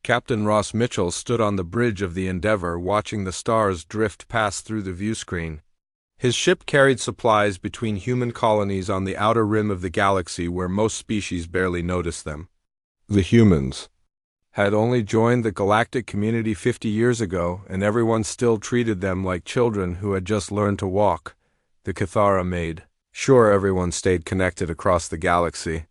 Captain Ross Mitchell stood on the bridge of the Endeavour watching the stars drift past through the viewscreen. His ship carried supplies between human colonies on the outer rim of the galaxy where most species barely noticed them. The humans had only joined the galactic community 50 years ago, and everyone still treated them like children who had just learned to walk. The Cathara made sure everyone stayed connected across the galaxy.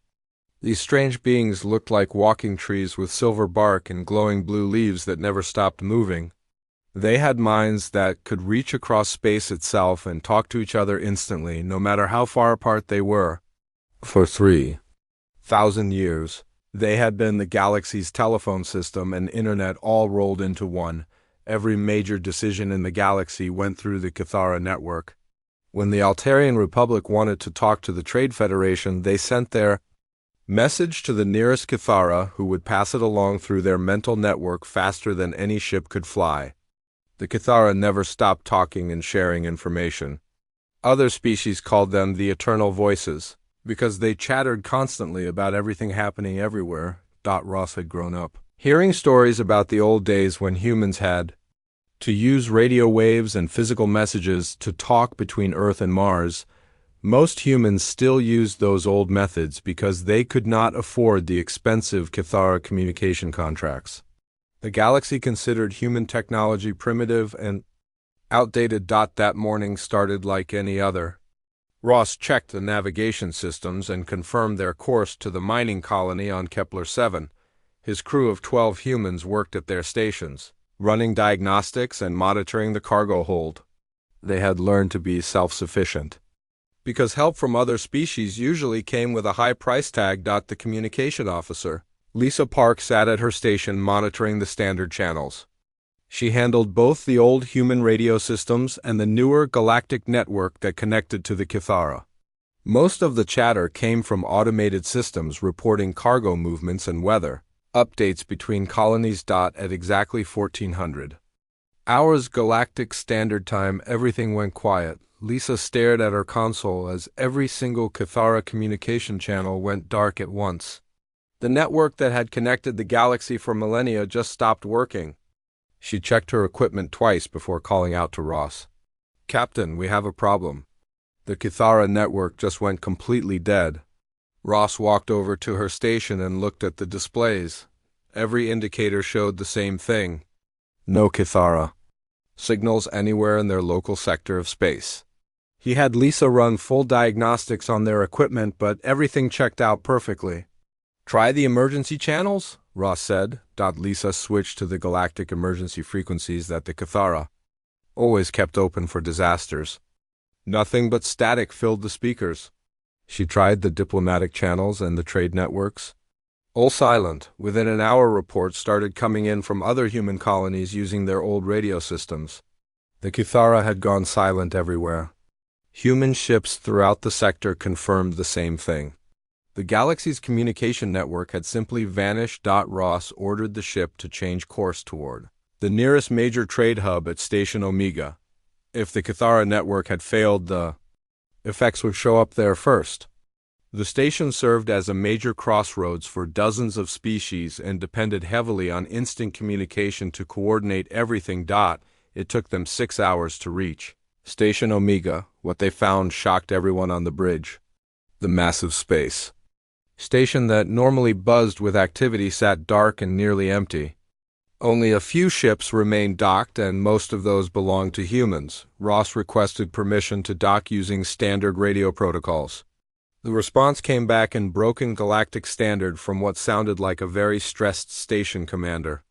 These strange beings looked like walking trees with silver bark and glowing blue leaves that never stopped moving. They had minds that could reach across space itself and talk to each other instantly, no matter how far apart they were. For 3,000 years, they had been the galaxy's telephone system and internet all rolled into one. Every major decision in the galaxy went through the Cathara network. When the Altarian Republic wanted to talk to the Trade Federation, they sent their message to the nearest Cathara, who would pass it along through their mental network faster than any ship could fly. The Cathara never stopped talking and sharing information. Other species called them the Eternal Voices, because they chattered constantly about everything happening everywhere. Ross had grown up hearing stories about the old days when humans had to use radio waves and physical messages to talk between Earth and Mars. Most humans still used those old methods because they could not afford the expensive Cathara communication contracts. The galaxy considered human technology primitive and outdated. That morning started like any other. Ross checked the navigation systems and confirmed their course to the mining colony on Kepler 7. His crew of 12 humans worked at their stations, running diagnostics and monitoring the cargo hold. They had learned to be self-sufficient, because help from other species usually came with a high price tag. The communication officer, Lisa Park, sat at her station monitoring the standard channels. She handled both the old human radio systems and the newer galactic network that connected to the Cathara. Most of the chatter came from automated systems reporting cargo movements and weather updates between colonies. At exactly 1400 hours Galactic Standard Time, everything went quiet. Lisa stared at her console as every single Cathara communication channel went dark at once. The network that had connected the galaxy for millennia just stopped working. She checked her equipment twice before calling out to Ross. "Captain, we have a problem. The Cathara network just went completely dead." Ross walked over to her station and looked at the displays. Every indicator showed the same thing. No Cathara signals anywhere in their local sector of space. He had Lisa run full diagnostics on their equipment, but everything checked out perfectly. "Try the emergency channels," Ross said. Lisa switched to the galactic emergency frequencies that the Cathara always kept open for disasters. Nothing but static filled the speakers. She tried the diplomatic channels and the trade networks. All silent. Within an hour, reports started coming in from other human colonies using their old radio systems. The Cathara had gone silent everywhere. Human ships throughout the sector confirmed the same thing. The galaxy's communication network had simply vanished. Ross ordered the ship to change course toward the nearest major trade hub at Station Omega. If the Cathara network had failed, the effects would show up there first. The station served as a major crossroads for dozens of species and depended heavily on instant communication to coordinate everything. It took them 6 hours to reach Station Omega. What they found shocked everyone on the bridge. The massive space station that normally buzzed with activity sat dark and nearly empty. Only a few ships remained docked, and most of those belonged to humans. Ross requested permission to dock using standard radio protocols. The response came back in broken galactic standard from what sounded like a very stressed station commander.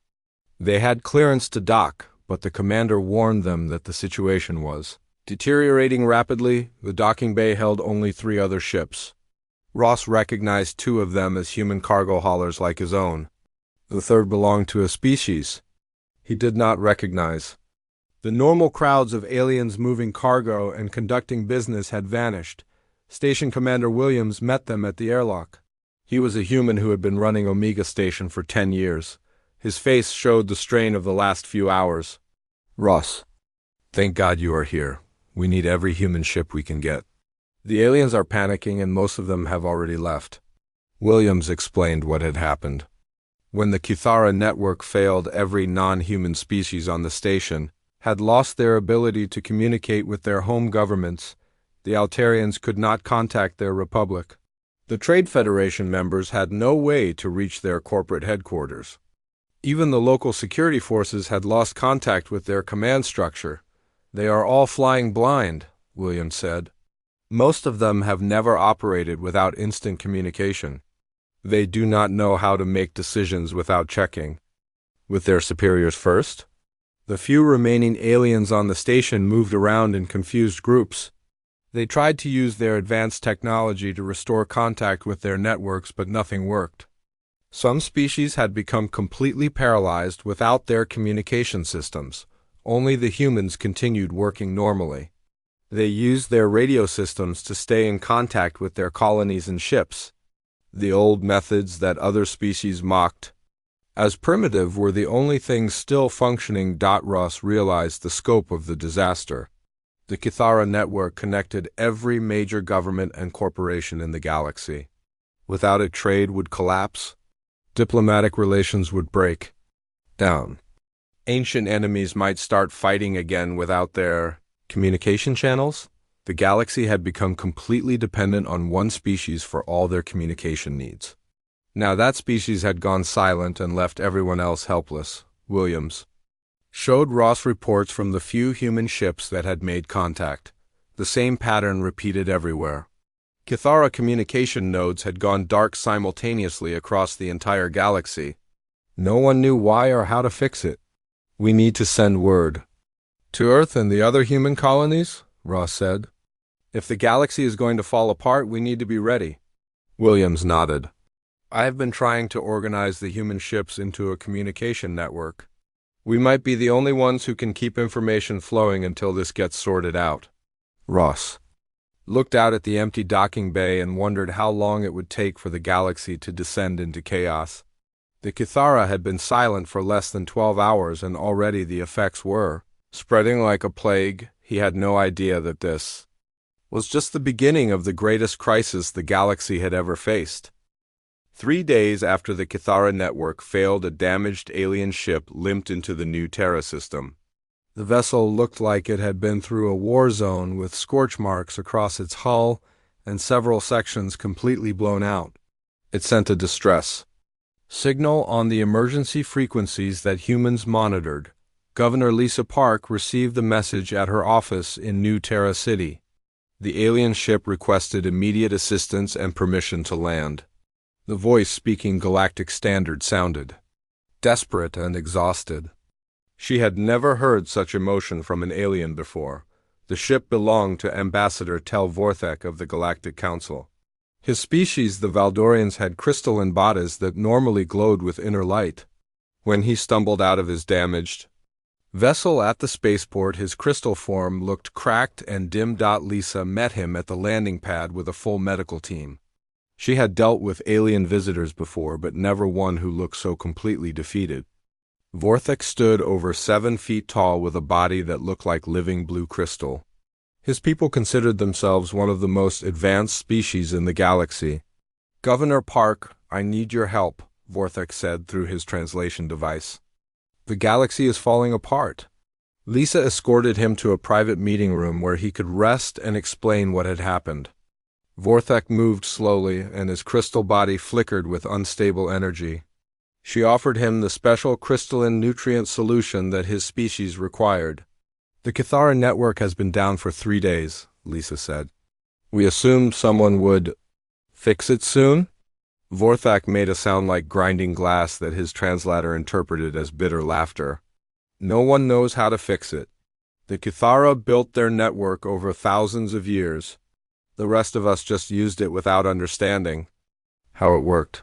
They had clearance to dock, but the commander warned them that the situation was deteriorating rapidly. The docking bay held only 3 other ships. Ross recognized 2 of them as human cargo haulers like his own. The third belonged to a species he did not recognize. The normal crowds of aliens moving cargo and conducting business had vanished. Station Commander Williams met them at the airlock. He was a human who had been running Omega Station for 10 years. His face showed the strain of the last few hours. "Ross, thank God you are here. We need every human ship we can get. The aliens are panicking and most of them have already left." Williams explained what had happened. When the Kithara network failed, every non-human species on the station had lost their ability to communicate with their home governments. The Altarians could not contact their republic. The Trade Federation members had no way to reach their corporate headquarters. Even the local security forces had lost contact with their command structure. They are all flying blind, Williams said. Most of them have never operated without instant communication. They do not know how to make decisions without checking with their superiors first. The few remaining aliens on the station moved around in confused groups. They tried to use their advanced technology to restore contact with their networks, but nothing worked. Some species had become completely paralyzed without their communication systems. Only the humans continued working normally. They used their radio systems to stay in contact with their colonies and ships. The old methods that other species mocked as primitive were the only things still functioning. Ross realized the scope of the disaster. The Kithara network connected every major government and corporation in the galaxy. Without it, trade would collapse. Diplomatic relations would break down. Ancient enemies might start fighting again without their communication channels. The galaxy had become completely dependent on one species for all their communication needs. Now that species had gone silent and left everyone else helpless. Williams showed Ross reports from the few human ships that had made contact. The same pattern repeated everywhere. Kithara communication nodes had gone dark simultaneously across the entire galaxy. No one knew why or how to fix it. "We need to send word to Earth and the other human colonies," Ross said. "If the galaxy is going to fall apart, we need to be ready." Williams nodded. "I have been trying to organize the human ships into a communication network. We might be the only ones who can keep information flowing until this gets sorted out." Ross looked out at the empty docking bay and wondered how long it would take for the galaxy to descend into chaos. The Kithara had been silent for less than 12 hours, and already the effects were spreading like a plague. He had no idea that this was just the beginning of the greatest crisis the galaxy had ever faced. 3 days after the Kithara network failed, a damaged alien ship limped into the new Terra system. The vessel looked like it had been through a war zone, with scorch marks across its hull and several sections completely blown out. It sent a distress signal on the emergency frequencies that humans monitored. Governor Lisa Park received the message at her office in New Terra City. The alien ship requested immediate assistance and permission to land. The voice speaking Galactic Standard sounded desperate and exhausted. She had never heard such emotion from an alien before. The ship belonged to Ambassador Tel Vorthek of the Galactic Council. His species, the Valdorians, had crystalline bodies that normally glowed with inner light. When he stumbled out of his damaged vessel at the spaceport, his crystal form looked cracked and dim. Lisa met him at the landing pad with a full medical team. She had dealt with alien visitors before, but never one who looked so completely defeated. Vorthek stood over 7 feet tall with a body that looked like living blue crystal. His people considered themselves one of the most advanced species in the galaxy. "Governor Park, I need your help," Vorthek said through his translation device. "The galaxy is falling apart." Lisa escorted him to a private meeting room where he could rest and explain what had happened. Vorthek moved slowly, and his crystal body flickered with unstable energy. She offered him the special crystalline nutrient solution that his species required. "The Kithara network has been down for 3 days," Lisa said. "We assumed someone would fix it soon." Vorthek made a sound like grinding glass that his translator interpreted as bitter laughter. "No one knows how to fix it. The Kithara built their network over thousands of years. The rest of us just used it without understanding how it worked."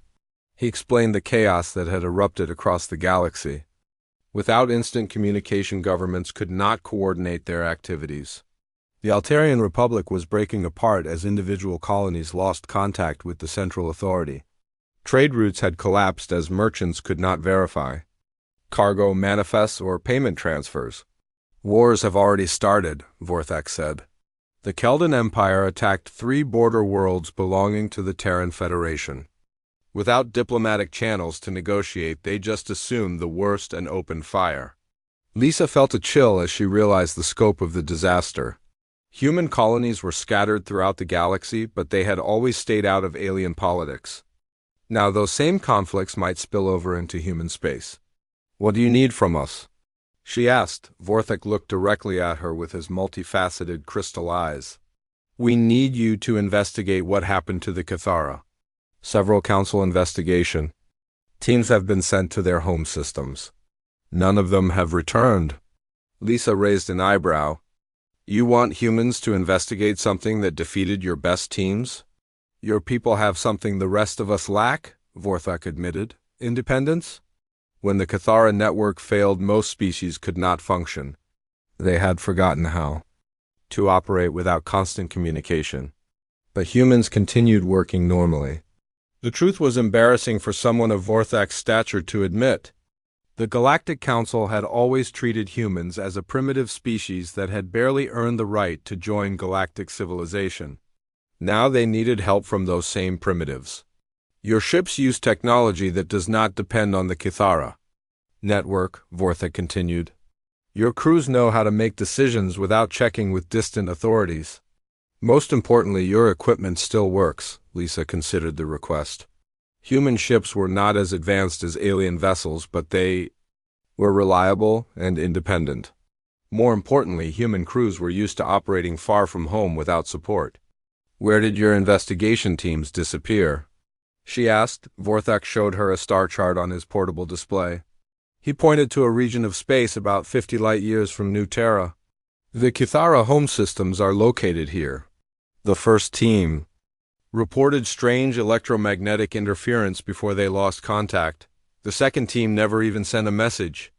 He explained the chaos that had erupted across the galaxy. Without instant communication, governments could not coordinate their activities. The Altarian Republic was breaking apart as individual colonies lost contact with the central authority. Trade routes had collapsed as merchants could not verify cargo manifests or payment transfers. "Wars have already started," Vorthek said. The Keldan Empire attacked 3 border worlds belonging to the Terran Federation. Without diplomatic channels to negotiate, they just assumed the worst and opened fire. Lisa felt a chill as she realized the scope of the disaster. Human colonies were scattered throughout the galaxy, but they had always stayed out of alien politics. Now those same conflicts might spill over into human space. "What do you need from us?" she asked. Vorthek looked directly at her with his multifaceted crystal eyes. "We need you to investigate what happened to the Cathara. Several council investigation teams have been sent to their home systems. None of them have returned." Lisa raised an eyebrow. "You want humans to investigate something that defeated your best teams?" "Your people have something the rest of us lack," Vorthek admitted. "Independence." When the Cathara network failed, most species could not function. They had forgotten how to operate without constant communication. But humans continued working normally. The truth was embarrassing for someone of Vorthek's stature to admit. The Galactic Council had always treated humans as a primitive species that had barely earned the right to join galactic civilization. Now they needed help from those same primitives. "Your ships use technology that does not depend on the Cathara network," Vorthek continued. "Your crews know how to make decisions without checking with distant authorities. Most importantly, your equipment still works." Lisa considered the request. Human ships were not as advanced as alien vessels, but they were reliable and independent. More importantly, human crews were used to operating far from home without support. "Where did your investigation teams disappear?" she asked. Vorthek showed her a star chart on his portable display. He pointed to a region of space about 50 light-years from New Terra. "The Cathara home systems are located here. The first team reported strange electromagnetic interference before they lost contact. The second team never even sent a message."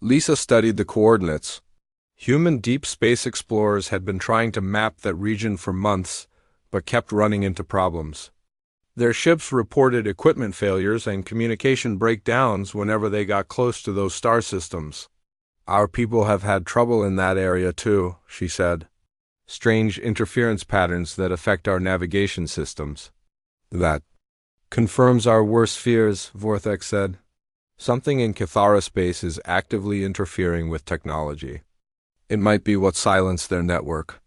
Lisa studied the coordinates. Human deep space explorers had been trying to map that region for months, but kept running into problems. Their ships reported equipment failures and communication breakdowns whenever they got close to those star systems. "Our people have had trouble in that area too," she said. "Strange interference patterns that affect our navigation systems." "That confirms our worst fears," Vorthek said. "Something in Cathara space is actively interfering with technology. It might be what silenced their network."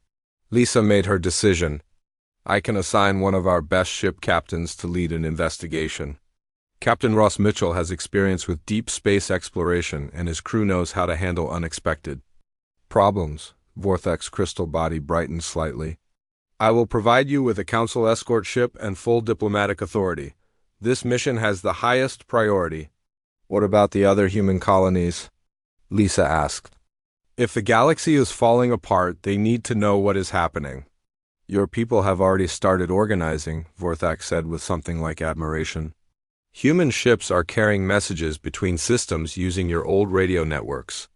Lisa made her decision. "I can assign one of our best ship captains to lead an investigation. Captain Ross Mitchell has experience with deep space exploration, and his crew knows how to handle unexpected problems." Vorthek's crystal body brightened slightly. "I will provide you with a council escort ship and full diplomatic authority. This mission has the highest priority." "What about the other human colonies?" Lisa asked. "If the galaxy is falling apart, they need to know what is happening." "Your people have already started organizing," Vorthek said with something like admiration. "Human ships are carrying messages between systems using your old radio networks.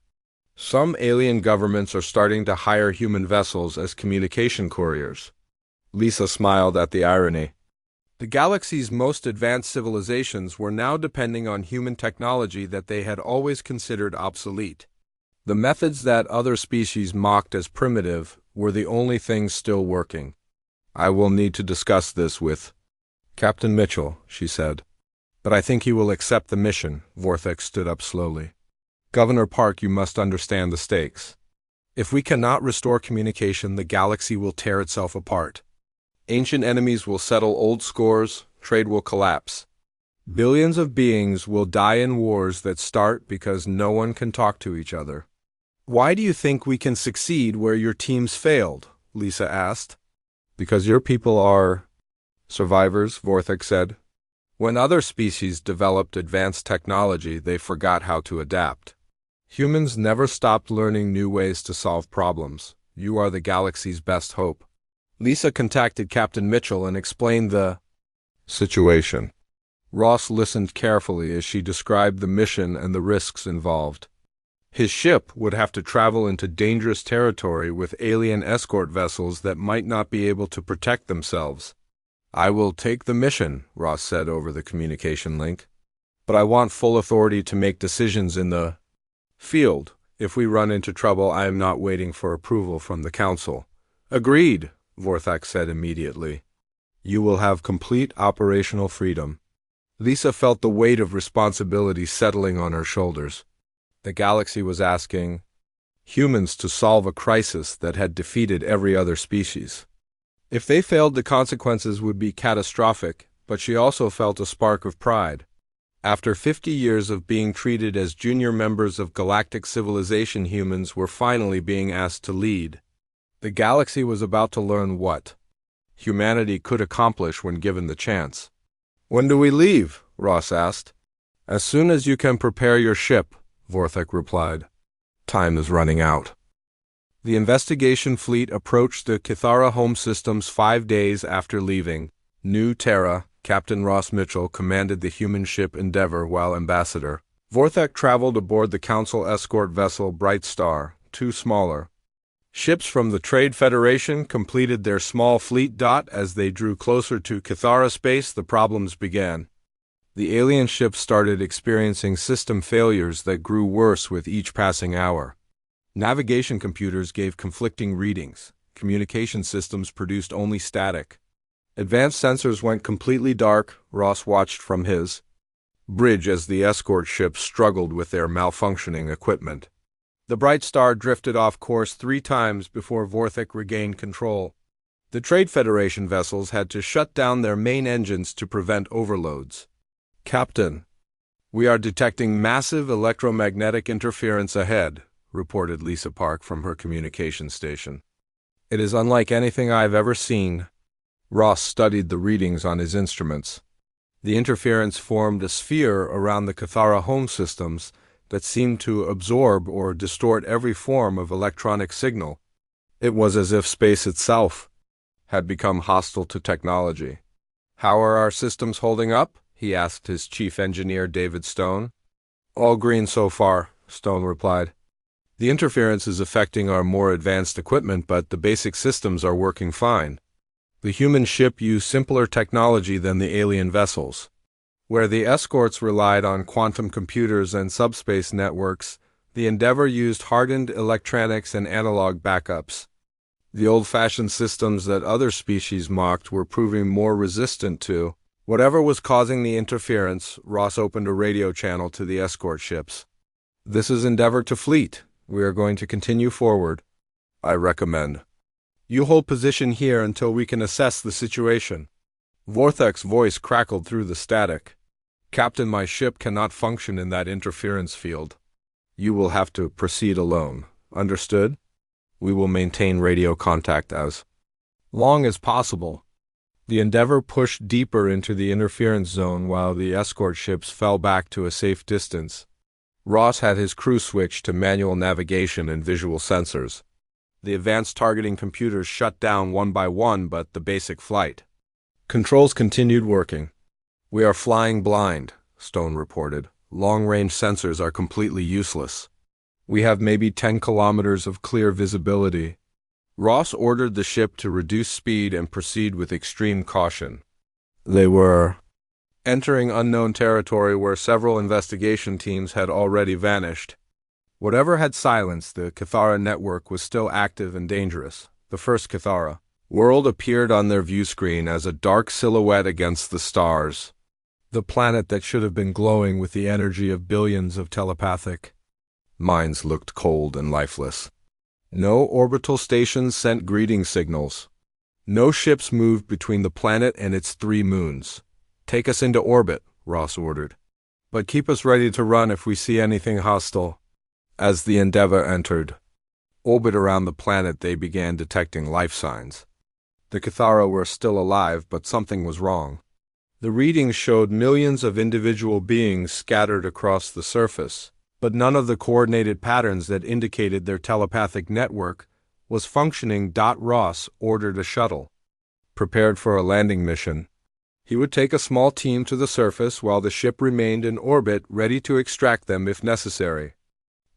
Some alien governments are starting to hire human vessels as communication couriers." Lisa smiled at the irony. The galaxy's most advanced civilizations were now depending on human technology that they had always considered obsolete. The methods that other species mocked as primitive were the only things still working. "I will need to discuss this with Captain Mitchell," she said. "But I think he will accept the mission." Vorthek stood up slowly. "Governor Park, you must understand the stakes. If we cannot restore communication, the galaxy will tear itself apart. Ancient enemies will settle old scores, trade will collapse. Billions of beings will die in wars that start because no one can talk to each other." "Why do you think we can succeed where your teams failed?" Lisa asked. "Because your people are survivors," Vorthek said. "When other species developed advanced technology, they forgot how to adapt. Humans never stopped learning new ways to solve problems. You are the galaxy's best hope." Lisa contacted Captain Mitchell and explained the situation. Ross listened carefully as she described the mission and the risks involved. His ship would have to travel into dangerous territory with alien escort vessels that might not be able to protect themselves. "I will take the mission," Ross said over the communication link. "But I want full authority to make decisions in the field. If we run into trouble, I am not waiting for approval from the council." "Agreed," Vorthek said immediately. "You will have complete operational freedom." Lisa felt the weight of responsibility settling on her shoulders. The galaxy was asking humans to solve a crisis that had defeated every other species. If they failed, the consequences would be catastrophic, but she also felt a spark of pride. After 50 years of being treated as junior members of galactic civilization, humans were finally being asked to lead. The galaxy was about to learn what humanity could accomplish when given the chance. "When do we leave?" Ross asked. "As soon as you can prepare your ship," Vorthek replied. "Time is running out." The investigation fleet approached the Kithara home systems 5 days after leaving New Terra. Captain Ross Mitchell commanded the human ship Endeavour, while Ambassador Vorthek traveled aboard the Council escort vessel Bright Star, two smaller ships from the Trade Federation completed their small fleet. As they drew closer to Kithara space, the problems began. The alien ship started experiencing system failures that grew worse with each passing hour. Navigation computers gave conflicting readings. Communication systems produced only static. Advanced sensors went completely dark. Ross watched from his bridge as the escort ships struggled with their malfunctioning equipment. The Bright Star drifted off course 3 times before Vorthek regained control. The Trade Federation vessels had to shut down their main engines to prevent overloads. "Captain, we are detecting massive electromagnetic interference ahead," reported Lisa Park from her communication station. "It is unlike anything I've ever seen." Ross studied the readings on his instruments. The interference formed a sphere around the Kithara home systems that seemed to absorb or distort every form of electronic signal. It was as if space itself had become hostile to technology. "How are our systems holding up?" he asked his chief engineer, David Stone. "All green so far," Stone replied. "The interference is affecting our more advanced equipment, but the basic systems are working fine." The human ship used simpler technology than the alien vessels. Where the escorts relied on quantum computers and subspace networks, the Endeavour used hardened electronics and analog backups. The old-fashioned systems that other species mocked were proving more resistant to whatever was causing the interference. Ross opened a radio channel to the escort ships. "This is Endeavour to Fleet. We are going to continue forward. I recommend you hold position here until we can assess the situation." Vorthek's voice crackled through the static. "Captain, my ship cannot function in that interference field. You will have to proceed alone. Understood? We will maintain radio contact as long as possible." The Endeavour pushed deeper into the interference zone while the escort ships fell back to a safe distance. Ross had his crew switch to manual navigation and visual sensors. The advanced targeting computers shut down one by one, but the basic flight controls continued working. "We are flying blind," Stone reported. "Long-range sensors are completely useless. We have maybe 10 kilometers of clear visibility." Ross ordered the ship to reduce speed and proceed with extreme caution. They were entering unknown territory where several investigation teams had already vanished. Whatever had silenced the Kithara network was still active and dangerous. The first Kithara world appeared on their view screen as a dark silhouette against the stars. The planet that should have been glowing with the energy of billions of telepathic minds looked cold and lifeless. No orbital stations sent greeting signals. No ships moved between the planet and its 3 moons. "Take us into orbit," Ross ordered. "But keep us ready to run if we see anything hostile." As the Endeavour entered orbit around the planet, they began detecting life signs. The Kithara were still alive, but something was wrong. The readings showed millions of individual beings scattered across the surface, but none of the coordinated patterns that indicated their telepathic network was functioning. Ross ordered a shuttle, prepared for a landing mission. He would take a small team to the surface while the ship remained in orbit, ready to extract them if necessary.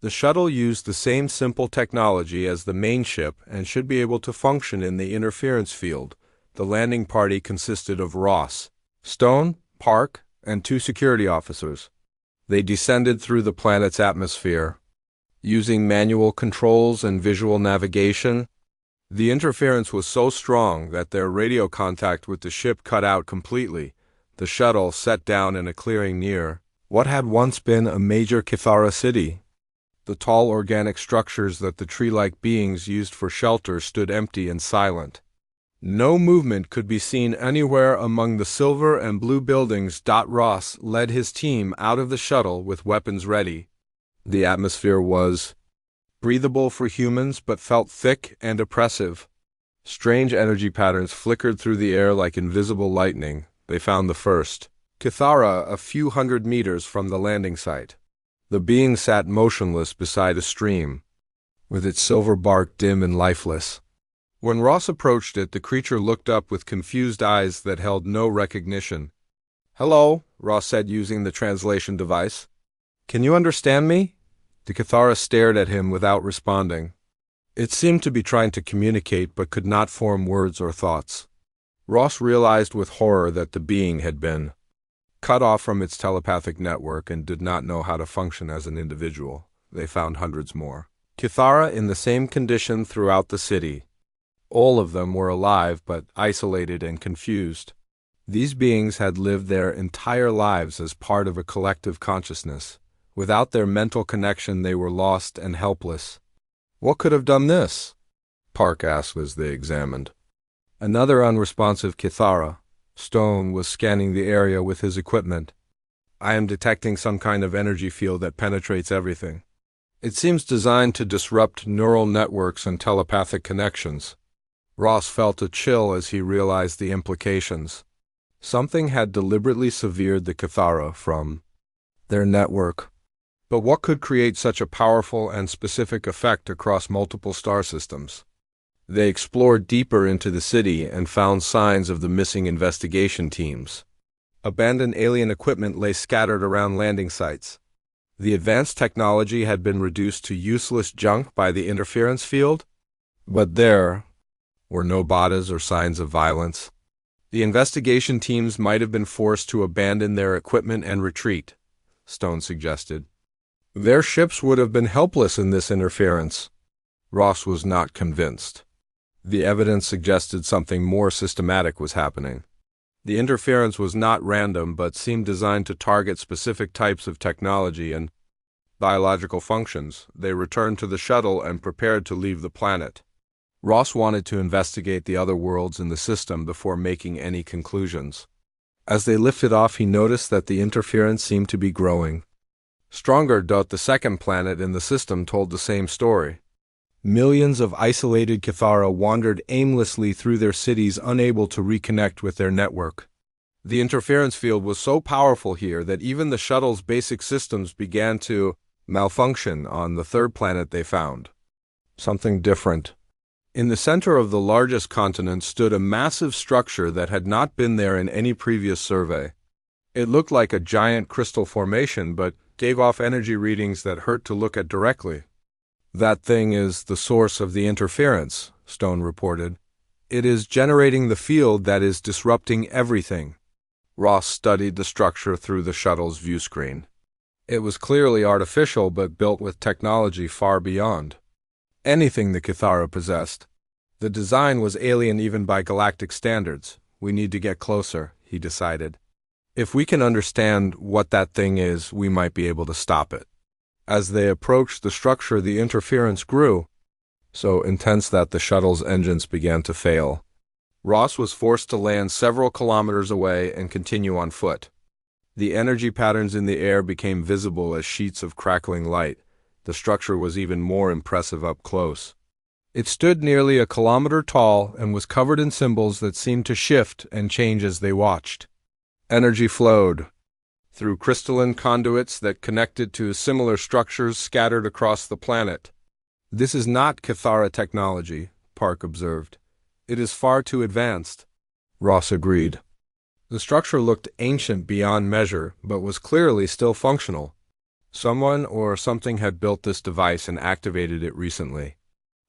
The shuttle used the same simple technology as the main ship and should be able to function in the interference field. The landing party consisted of Ross, Stone, Park, and 2 security officers. They descended through the planet's atmosphere, using manual controls and visual navigation. The interference was so strong that their radio contact with the ship cut out completely. The shuttle set down in a clearing near what had once been a major Kithara city. The tall organic structures that the tree-like beings used for shelter stood empty and silent. No movement could be seen anywhere among the silver and blue buildings. Ross led his team out of the shuttle with weapons ready. The atmosphere was breathable for humans but felt thick and oppressive. Strange energy patterns flickered through the air like invisible lightning. They found the first Kithara a few hundred meters from the landing site. The being sat motionless beside a stream, with its silver bark dim and lifeless. When Ross approached it, the creature looked up with confused eyes that held no recognition. "Hello," Ross said using the translation device. "Can you understand me?" The Kithara stared at him without responding. It seemed to be trying to communicate but could not form words or thoughts. Ross realized with horror that the being had been cut off from its telepathic network and did not know how to function as an individual. They found hundreds more Kithara in the same condition throughout the city. All of them were alive but isolated and confused. These beings had lived their entire lives as part of a collective consciousness. Without their mental connection, they were lost and helpless. "What could have done this?" Park asked as they examined. Another unresponsive Kithara. Stone was scanning the area with his equipment. "I am detecting some kind of energy field that penetrates everything. It seems designed to disrupt neural networks and telepathic connections." Ross felt a chill as he realized the implications. Something had deliberately severed the Kithara from their network. But what could create such a powerful and specific effect across multiple star systems? They explored deeper into the city and found signs of the missing investigation teams. Abandoned alien equipment lay scattered around landing sites. The advanced technology had been reduced to useless junk by the interference field, but there were no badas or signs of violence. The investigation teams might have been forced to abandon their equipment and retreat, Stone suggested. Their ships would have been helpless in this interference. Ross was not convinced. The evidence suggested something more systematic was happening. The interference was not random but seemed designed to target specific types of technology and biological functions. They returned to the shuttle and prepared to leave the planet. Ross wanted to investigate the other worlds in the system before making any conclusions. As they lifted off, he noticed that the interference seemed to be growing. Stronger. The second planet in the system told the same story. Millions of isolated Kithara wandered aimlessly through their cities, unable to reconnect with their network. The interference field was so powerful here that even the shuttle's basic systems began to malfunction on the third planet they found. Something different. In the center of the largest continent stood a massive structure that had not been there in any previous survey. It looked like a giant crystal formation, but gave off energy readings that hurt to look at directly. "That thing is the source of the interference," Stone reported. "It is generating the field that is disrupting everything." Ross studied the structure through the shuttle's view screen. It was clearly artificial but built with technology far beyond anything the Kithara possessed. The design was alien even by galactic standards. "We need to get closer," he decided. "If we can understand what that thing is, we might be able to stop it." As they approached the structure, the interference grew, so intense that the shuttle's engines began to fail. Ross was forced to land several kilometers away and continue on foot. The energy patterns in the air became visible as sheets of crackling light. The structure was even more impressive up close. It stood nearly a kilometer tall and was covered in symbols that seemed to shift and change as they watched. Energy flowed through crystalline conduits that connected to similar structures scattered across the planet. "This is not Kithara technology," Park observed. "It is far too advanced." Ross agreed. The structure looked ancient beyond measure, but was clearly still functional. Someone or something had built this device and activated it recently.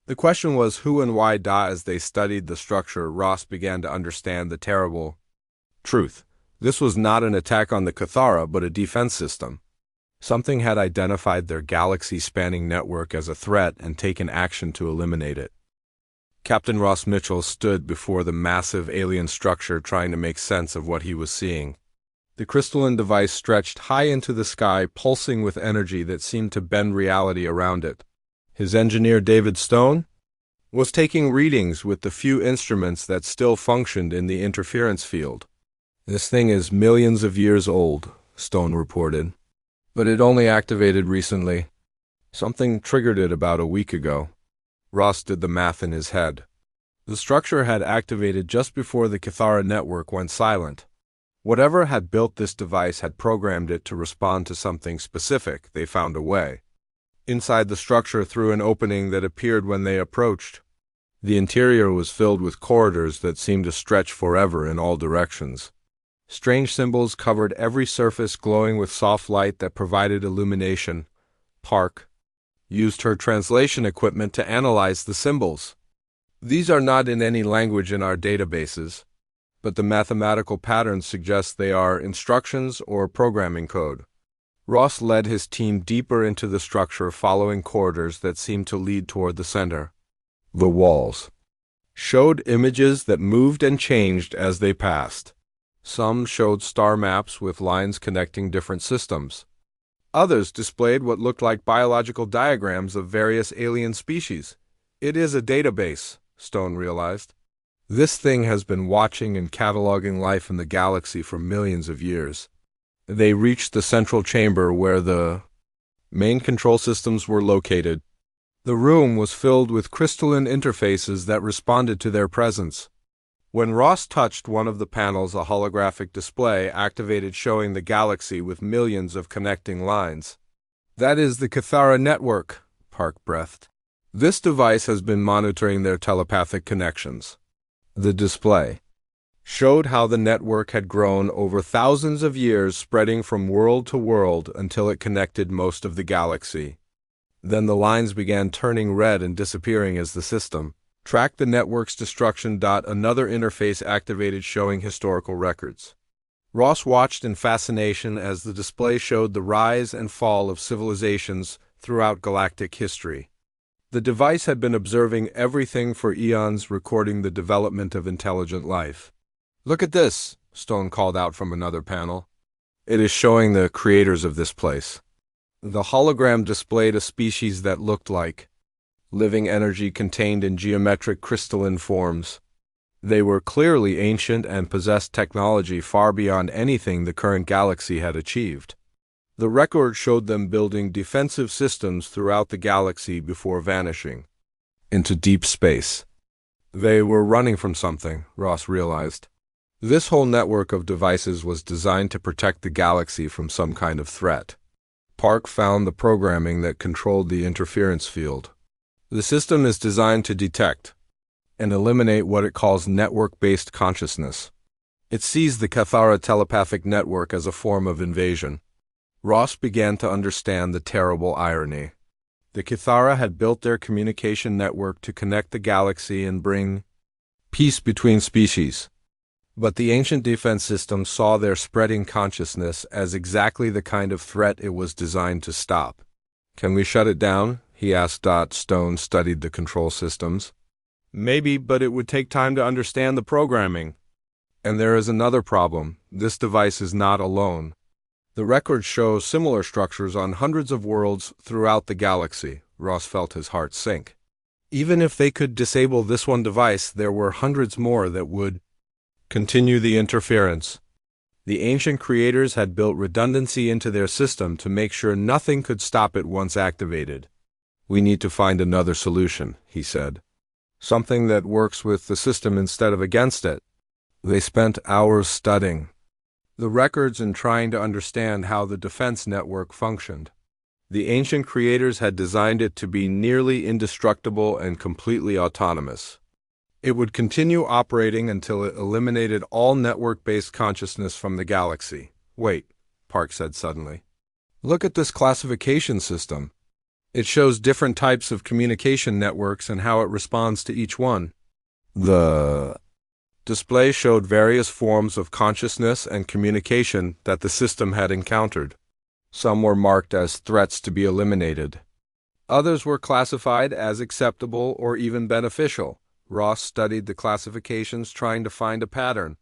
The question was who and why. As they studied the structure, Ross began to understand the terrible truth. This was not an attack on the Kithara, but a defense system. Something had identified their galaxy-spanning network as a threat and taken action to eliminate it. Captain Ross Mitchell stood before the massive alien structure trying to make sense of what he was seeing. The crystalline device stretched high into the sky, pulsing with energy that seemed to bend reality around it. His engineer, David Stone, was taking readings with the few instruments that still functioned in the interference field. "This thing is millions of years old," Stone reported. "But it only activated recently. Something triggered it about a week ago." Ross did the math in his head. The structure had activated just before the Cathara network went silent. Whatever had built this device had programmed it to respond to something specific. They found a way. Inside the structure, through an opening that appeared when they approached. The interior was filled with corridors that seemed to stretch forever in all directions. Strange symbols covered every surface, glowing with soft light that provided illumination. Park used her translation equipment to analyze the symbols. "These are not in any language in our databases, but the mathematical patterns suggest they are instructions or programming code." Ross led his team deeper into the structure, following corridors that seemed to lead toward the center. The walls showed images that moved and changed as they passed. Some showed star maps with lines connecting different systems. Others displayed what looked like biological diagrams of various alien species. "It is a database," Stone realized. "This thing has been watching and cataloging life in the galaxy for millions of years." They reached the central chamber where the main control systems were located. The room was filled with crystalline interfaces that responded to their presence. When Ross touched one of the panels, a holographic display activated, showing the galaxy with millions of connecting lines. "That is the Cathara network," Park breathed. "This device has been monitoring their telepathic connections." The display showed how the network had grown over thousands of years, spreading from world to world until it connected most of the galaxy. Then the lines began turning red and disappearing as the system tracked the network's destruction. Another interface activated, showing historical records. Ross watched in fascination as the display showed the rise and fall of civilizations throughout galactic history. The device had been observing everything for eons, recording the development of intelligent life. "Look at this," Stone called out from another panel. "It is showing the creators of this place." The hologram displayed a species that looked like living energy contained in geometric crystalline forms. They were clearly ancient and possessed technology far beyond anything the current galaxy had achieved. The record showed them building defensive systems throughout the galaxy before vanishing into deep space. They were running from something, Ross realized. This whole network of devices was designed to protect the galaxy from some kind of threat. Park found the programming that controlled the interference field. The system is designed to detect and eliminate what it calls network-based consciousness. It sees the Cathara telepathic network as a form of invasion. Ross began to understand the terrible irony. The Cathara had built their communication network to connect the galaxy and bring peace between species. But the ancient defense system saw their spreading consciousness as exactly the kind of threat it was designed to stop. "Can we shut it down?" he asked. Stone studied the control systems. "Maybe, but it would take time to understand the programming. And there is another problem. This device is not alone. The records show similar structures on hundreds of worlds throughout the galaxy." Ross felt his heart sink. Even if they could disable this one device, there were hundreds more that would continue the interference. The ancient creators had built redundancy into their system to make sure nothing could stop it once activated. "We need to find another solution," he said. "Something that works with the system instead of against it." They spent hours studying the records and trying to understand how the defense network functioned. The ancient creators had designed it to be nearly indestructible and completely autonomous. It would continue operating until it eliminated all network-based consciousness from the galaxy. "Wait," Park said suddenly. "Look at this classification system. It shows different types of communication networks and how it responds to each one." The display showed various forms of consciousness and communication that the system had encountered. Some were marked as threats to be eliminated. Others were classified as acceptable or even beneficial. Ross studied the classifications, trying to find a pattern.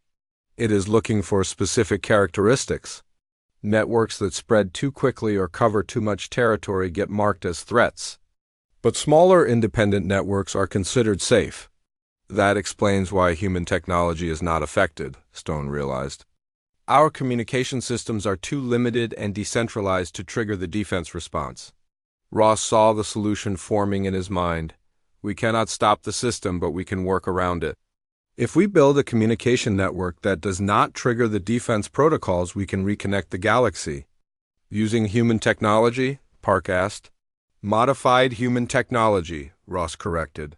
It is looking for specific characteristics. Networks that spread too quickly or cover too much territory get marked as threats. But smaller independent networks are considered safe. That explains why human technology is not affected, Stone realized. Our communication systems are too limited and decentralized to trigger the defense response. Ross saw the solution forming in his mind. We cannot stop the system, but we can work around it. If we build a communication network that does not trigger the defense protocols, we can reconnect the galaxy. Using human technology? Park asked. Modified human technology, Ross corrected.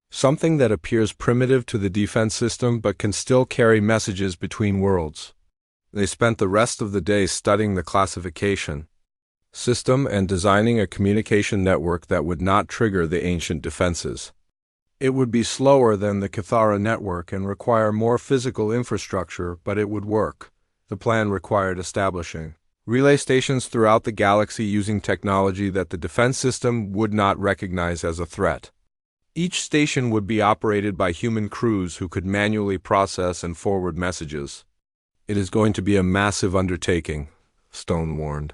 Something that appears primitive to the defense system but can still carry messages between worlds. They spent the rest of the day studying the classification system and designing a communication network that would not trigger the ancient defenses. It would be slower than the Cathara network and require more physical infrastructure, but it would work. The plan required establishing relay stations throughout the galaxy using technology that the defense system would not recognize as a threat. Each station would be operated by human crews who could manually process and forward messages. It is going to be a massive undertaking, Stone warned.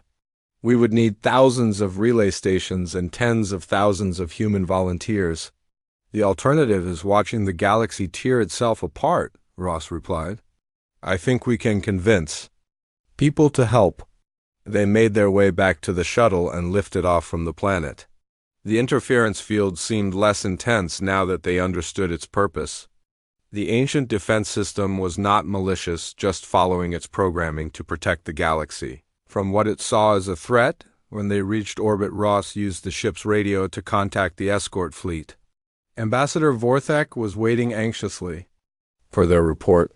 We would need thousands of relay stations and tens of thousands of human volunteers. The alternative is watching the galaxy tear itself apart, Ross replied. I think we can convince people to help. They made their way back to the shuttle and lifted off from the planet. The interference field seemed less intense now that they understood its purpose. The ancient defense system was not malicious, just following its programming to protect the galaxy from what it saw as a threat. When they reached orbit, Ross used the ship's radio to contact the escort fleet. Ambassador Vorthak was waiting anxiously for their report.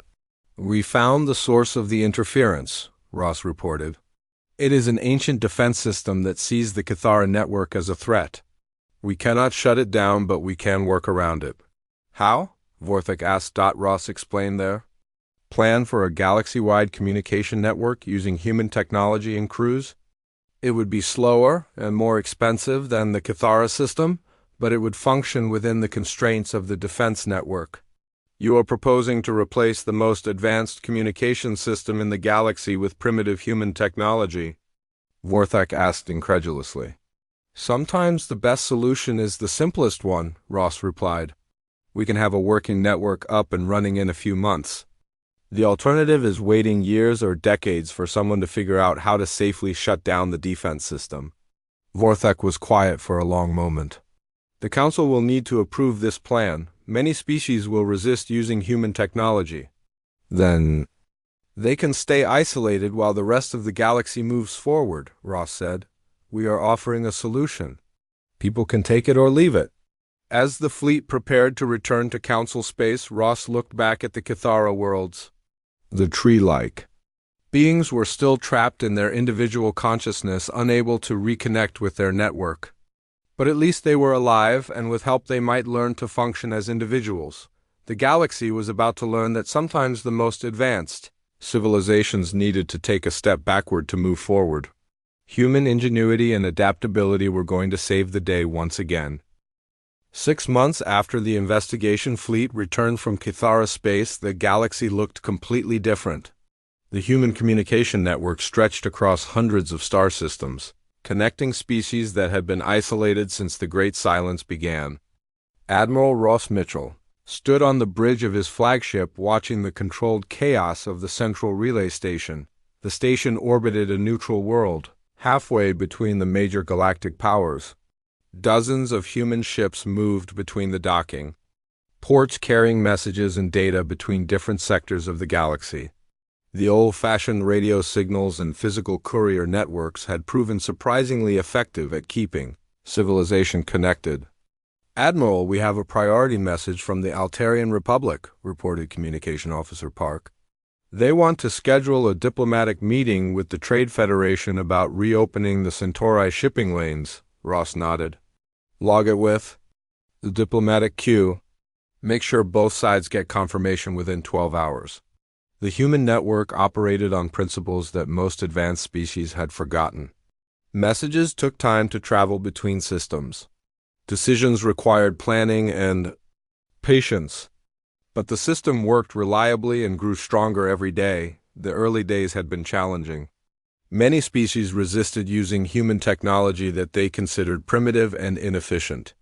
We found the source of the interference, Ross reported. It is an ancient defense system that sees the Cathara network as a threat. We cannot shut it down, but we can work around it. How? Vorthak asked. Ross explained there. Plan for a galaxy-wide communication network using human technology and crews. It would be slower and more expensive than the Cathara system, but it would function within the constraints of the defense network. You are proposing to replace the most advanced communication system in the galaxy with primitive human technology? Vorthak asked incredulously. Sometimes the best solution is the simplest one, Ross replied. We can have a working network up and running in a few months. The alternative is waiting years or decades for someone to figure out how to safely shut down the defense system. Vorthak was quiet for a long moment. The Council will need to approve this plan. Many species will resist using human technology. Then they can stay isolated while the rest of the galaxy moves forward, Ross said. We are offering a solution. People can take it or leave it. As the fleet prepared to return to Council space, Ross looked back at the Cathara worlds. The tree-like beings were still trapped in their individual consciousness, unable to reconnect with their network. But at least they were alive, and with help they might learn to function as individuals. The galaxy was about to learn that sometimes the most advanced civilizations needed to take a step backward to move forward. Human ingenuity and adaptability were going to save the day once again. 6 months after the investigation fleet returned from Cathara space, the galaxy looked completely different. The human communication network stretched across hundreds of star systems, connecting species that had been isolated since the Great Silence began. Admiral Ross Mitchell stood on the bridge of his flagship watching the controlled chaos of the central relay station. The station orbited a neutral world, halfway between the major galactic powers. Dozens of human ships moved between the docking ports carrying messages and data between different sectors of the galaxy. The old-fashioned radio signals and physical courier networks had proven surprisingly effective at keeping civilization connected. Admiral, we have a priority message from the Altarian Republic, reported Communication Officer Park. They want to schedule a diplomatic meeting with the Trade Federation about reopening the Centauri shipping lanes, Ross nodded. Log it with the diplomatic queue. Make sure both sides get confirmation within 12 hours. The human network operated on principles that most advanced species had forgotten. Messages took time to travel between systems. Decisions required planning and patience. But the system worked reliably and grew stronger every day. The early days had been challenging. Many species resisted using human technology that they considered primitive and inefficient.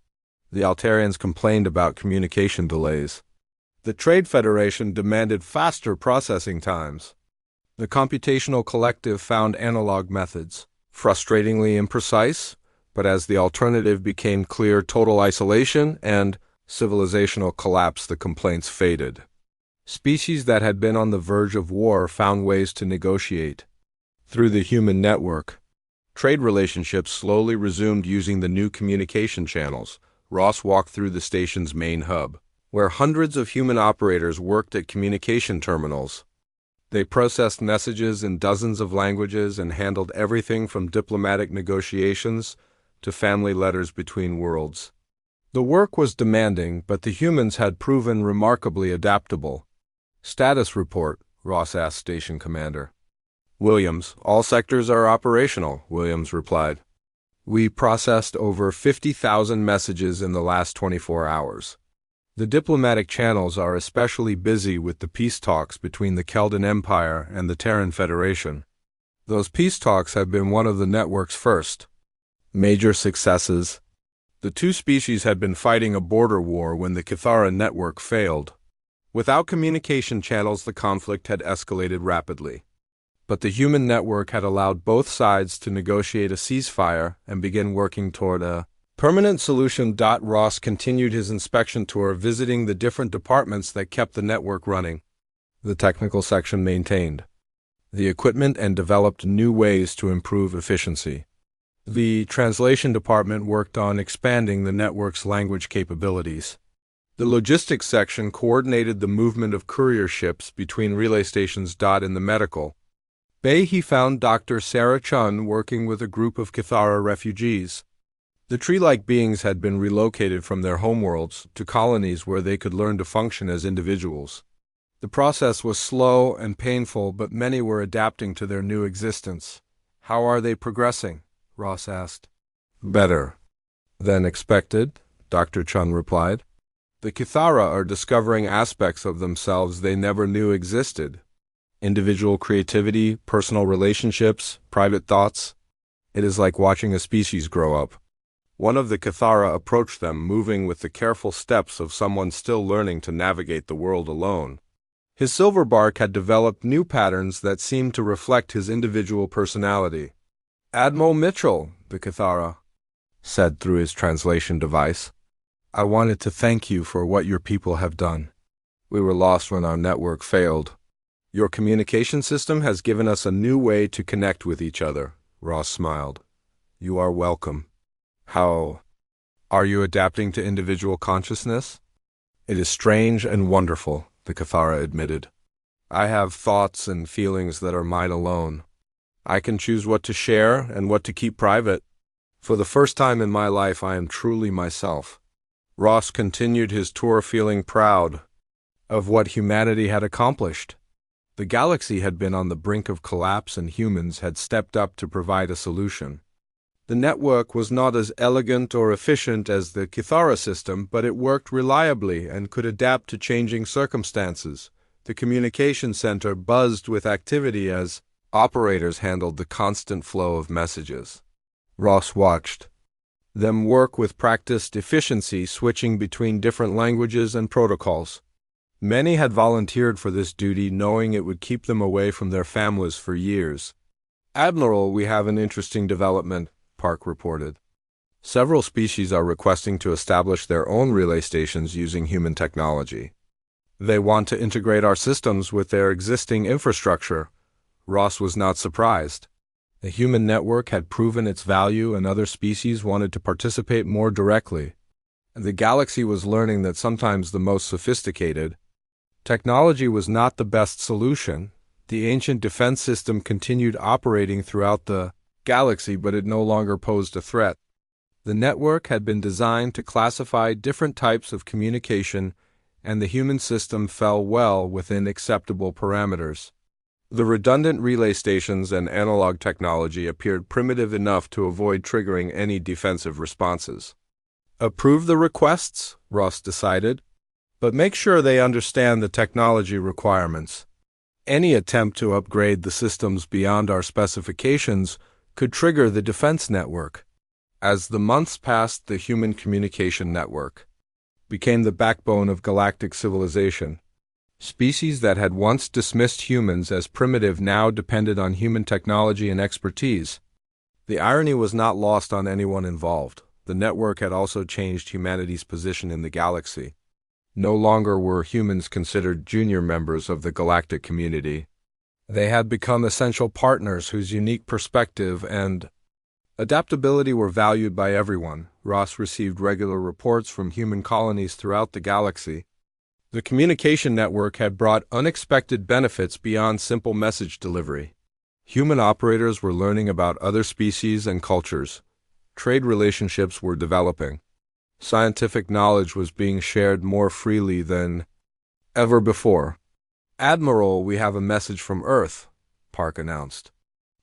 The Altarians complained about communication delays. The Trade Federation demanded faster processing times. The computational collective found analog methods frustratingly imprecise, but as the alternative became clear, total isolation and civilizational collapse, the complaints faded. Species that had been on the verge of war found ways to negotiate. Through the human network, trade relationships slowly resumed using the new communication channels. Ross walked through the station's main hub, where hundreds of human operators worked at communication terminals. They processed messages in dozens of languages and handled everything from diplomatic negotiations to family letters between worlds. The work was demanding, but the humans had proven remarkably adaptable. "Status report," Ross asked station commander. "Williams, all sectors are operational," Williams replied. "We processed over 50,000 messages in the last 24 hours. The diplomatic channels are especially busy with the peace talks between the Keldan Empire and the Terran Federation. Those peace talks have been one of the network's first major successes. The two species had been fighting a border war when the Cathara network failed. Without communication channels, the conflict had escalated rapidly. But the human network had allowed both sides to negotiate a ceasefire and begin working toward a permanent solution. Ross continued his inspection tour, visiting the different departments that kept the network running. The technical section maintained the equipment and developed new ways to improve efficiency. The translation department worked on expanding the network's language capabilities. The logistics section coordinated the movement of courier ships between relay stations. In the medical bay, he found Dr. Sarah Chun working with a group of Cathara refugees. The tree-like beings had been relocated from their homeworlds to colonies where they could learn to function as individuals. The process was slow and painful, but many were adapting to their new existence. "How are they progressing?" Ross asked. "Better than expected," Dr. Chun replied. "The Cathara are discovering aspects of themselves they never knew existed. Individual creativity, personal relationships, private thoughts. It is like watching a species grow up." One of the Cathara approached them, moving with the careful steps of someone still learning to navigate the world alone. His silver bark had developed new patterns that seemed to reflect his individual personality. "Admiral Mitchell," the Cathara said through his translation device, "I wanted to thank you for what your people have done. We were lost when our network failed. Your communication system has given us a new way to connect with each other." Ross smiled. "You are welcome." "How are you adapting to individual consciousness?" "It is strange and wonderful," the Cathara admitted. "I have thoughts and feelings that are mine alone. I can choose what to share and what to keep private. For the first time in my life, I am truly myself." Ross continued his tour, feeling proud of what humanity had accomplished. The galaxy had been on the brink of collapse, and humans had stepped up to provide a solution. The network was not as elegant or efficient as the Cathara system, but it worked reliably and could adapt to changing circumstances. The communication center buzzed with activity as operators handled the constant flow of messages. Ross watched them work with practiced efficiency, switching between different languages and protocols. Many had volunteered for this duty, knowing it would keep them away from their families for years. "Admiral, we have an interesting development," Park reported. "Several species are requesting to establish their own relay stations using human technology. They want to integrate our systems with their existing infrastructure." Ross was not surprised. The human network had proven its value, and other species wanted to participate more directly. The galaxy was learning that sometimes the most sophisticated technology was not the best solution. The ancient defense system continued operating throughout the galaxy, but it no longer posed a threat. The network had been designed to classify different types of communication, and the human system fell well within acceptable parameters. The redundant relay stations and analog technology appeared primitive enough to avoid triggering any defensive responses. "Approve the requests," Ross decided. But make sure they understand the technology requirements. Any attempt to upgrade the systems beyond our specifications could trigger the defense network. As the months passed, the Human Communication Network became the backbone of galactic civilization. Species that had once dismissed humans as primitive now depended on human technology and expertise. The irony was not lost on anyone involved. The network had also changed humanity's position in the galaxy. No longer were humans considered junior members of the galactic community. They had become essential partners whose unique perspective and adaptability were valued by everyone. Ross received regular reports from human colonies throughout the galaxy. The communication network had brought unexpected benefits beyond simple message delivery. Human operators were learning about other species and cultures. Trade relationships were developing. Scientific knowledge was being shared more freely than ever before. "Admiral, we have a message from Earth," Park announced.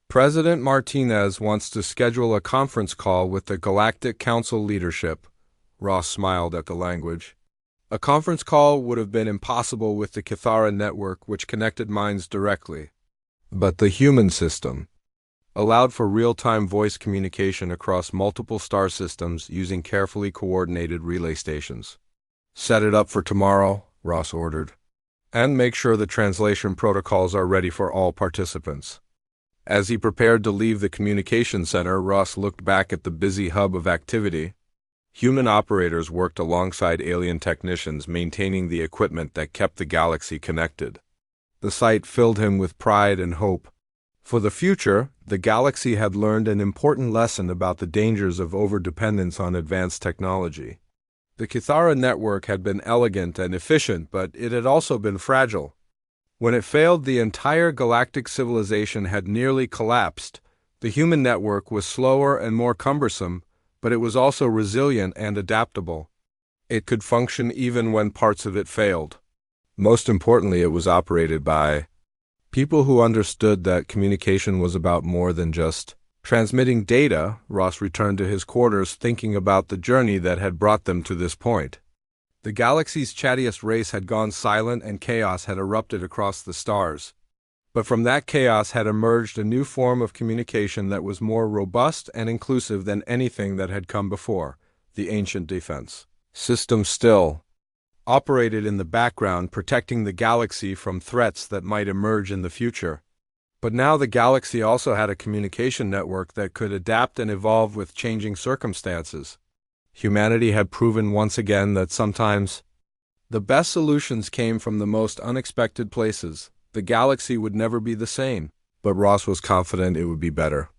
"President Martinez wants to schedule a conference call with the Galactic Council leadership." Ross smiled at the language. A conference call would have been impossible with the Kithara network, which connected minds directly. But the human system allowed for real-time voice communication across multiple star systems using carefully coordinated relay stations. "Set it up for tomorrow," Ross ordered. "And make sure the translation protocols are ready for all participants." As he prepared to leave the communication center, Ross looked back at the busy hub of activity. Human operators worked alongside alien technicians, maintaining the equipment that kept the galaxy connected. The sight filled him with pride and hope. For the future, the galaxy had learned an important lesson about the dangers of overdependence on advanced technology. The Kithara network had been elegant and efficient, but it had also been fragile. When it failed, the entire galactic civilization had nearly collapsed. The human network was slower and more cumbersome, but it was also resilient and adaptable. It could function even when parts of it failed. Most importantly, it was operated by people who understood that communication was about more than just transmitting data. Ross returned to his quarters, thinking about the journey that had brought them to this point. The galaxy's Chattiest race had gone silent and chaos had erupted across the stars. But from that chaos had emerged a new form of communication that was more robust and inclusive than anything that had come before. The ancient defense system still operated in the background, protecting the galaxy from threats that might emerge in the future. But now the galaxy also had a communication network that could adapt and evolve with changing circumstances. Humanity had proven once again that sometimes the best solutions came from the most unexpected places. The galaxy would never be the same, but Ross was confident it would be better.